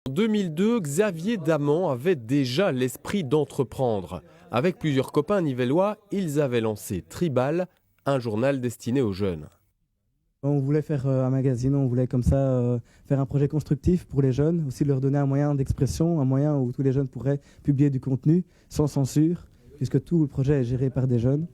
En 2002, Xavier Damant avait déjà l'esprit d'entreprendre. Avec plusieurs copains nivellois, ils avaient lancé Tribal, un journal destiné aux jeunes. On voulait faire un magazine, on voulait comme ça faire un projet constructif pour les jeunes, aussi leur donner un moyen d'expression, un moyen où tous les jeunes pourraient publier du contenu sans censure, puisque tout le projet est géré par des jeunes.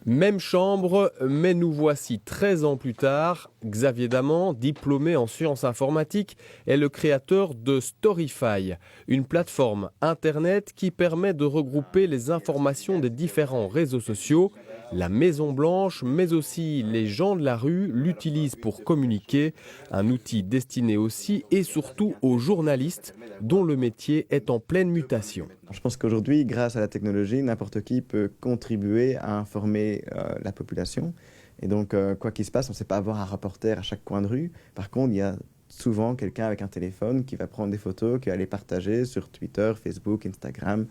Même chambre, mais nous voici 13 ans plus tard. Xavier Damant, diplômé en sciences informatiques, est le créateur de Storyfy, une plateforme internet qui permet de regrouper les informations des différents réseaux sociaux. La Maison Blanche, mais aussi les gens de la rue l'utilisent pour communiquer, un outil destiné aussi et surtout aux journalistes dont le métier est en pleine mutation. Je pense qu'aujourd'hui, grâce à la technologie, n'importe qui peut contribuer à informer la population. Et donc, quoi qu'il se passe, on ne sait pas avoir un reporter à chaque coin de rue. Par contre, il y a souvent quelqu'un avec un téléphone qui va prendre des photos, qui va les partager sur Twitter, Facebook, Instagram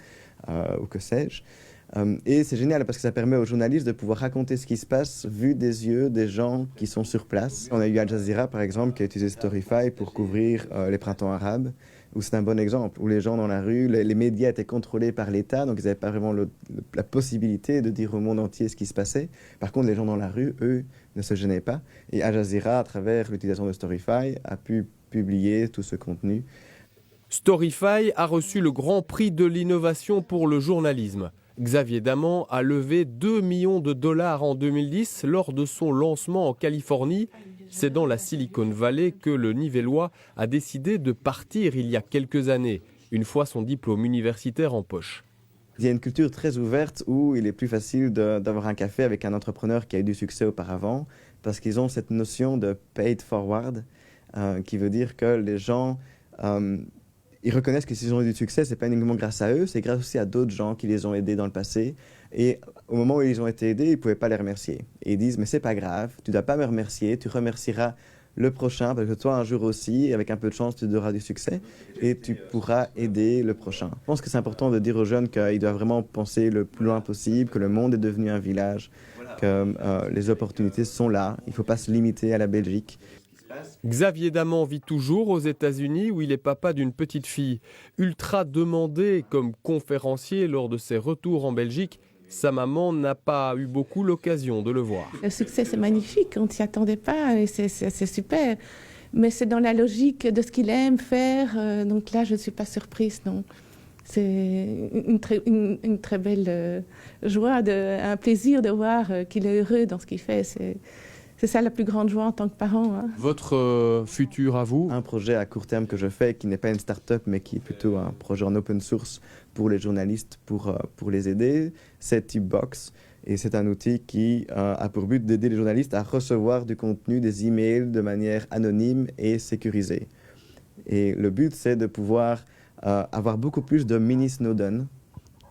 ou que sais-je. Et c'est génial parce que ça permet aux journalistes de pouvoir raconter ce qui se passe vu des yeux des gens qui sont sur place. On a eu Al Jazeera, par exemple, qui a utilisé Storyfy pour couvrir les printemps arabes, où c'est un bon exemple, où les gens dans la rue, les médias étaient contrôlés par l'État, donc ils n'avaient pas vraiment la possibilité de dire au monde entier ce qui se passait. Par contre, les gens dans la rue, eux, ne se gênaient pas. Et Al Jazeera, à travers l'utilisation de Storyfy, a pu publier tout ce contenu. Storyfy a reçu le Grand Prix de l'innovation pour le journalisme. Xavier Damant a levé 2 millions de dollars en 2010 lors de son lancement en Californie. C'est dans la Silicon Valley que le Nivellois a décidé de partir il y a quelques années, une fois son diplôme universitaire en poche. Il y a une culture très ouverte où il est plus facile d'avoir un café avec un entrepreneur qui a eu du succès auparavant, parce qu'ils ont cette notion de paid forward, qui veut dire que les gens... ils reconnaissent que s'ils ont eu du succès, ce n'est pas uniquement grâce à eux, c'est grâce aussi à d'autres gens qui les ont aidés dans le passé. Et au moment où ils ont été aidés, ils ne pouvaient pas les remercier. Et ils disent, mais c'est pas grave, tu ne dois pas me remercier, tu remercieras le prochain, parce que toi, un jour aussi, avec un peu de chance, tu auras du succès et tu pourras aider le prochain. Je pense que c'est important de dire aux jeunes qu'ils doivent vraiment penser le plus loin possible, que le monde est devenu un village, que les opportunités sont là, il ne faut pas se limiter à la Belgique. Xavier Damant vit toujours aux États-Unis où il est papa d'une petite fille. Ultra demandé comme conférencier lors de ses retours en Belgique, sa maman n'a pas eu beaucoup l'occasion de le voir. Le succès, c'est magnifique, on ne s'y attendait pas et c'est super. Mais c'est dans la logique de ce qu'il aime faire, donc là, je ne suis pas surprise, non. C'est une très belle joie, un plaisir de voir qu'il est heureux dans ce qu'il fait. C'est ça la plus grande joie en tant que parent. Hein. Votre futur à vous? Un projet à court terme que je fais, qui n'est pas une start-up, mais qui est plutôt un projet en open source pour les journalistes, pour les aider, c'est Tipbox. Et c'est un outil qui a pour but d'aider les journalistes à recevoir du contenu, des emails de manière anonyme et sécurisée. Et le but, c'est de pouvoir avoir beaucoup plus de mini-Snowden,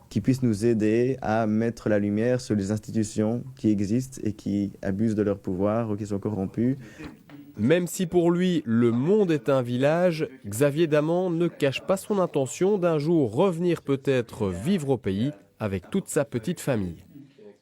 qui puissent nous aider à mettre la lumière sur les institutions qui existent et qui abusent de leur pouvoir ou qui sont corrompues. Même si pour lui, le monde est un village, Xavier Damant ne cache pas son intention d'un jour revenir peut-être vivre au pays avec toute sa petite famille.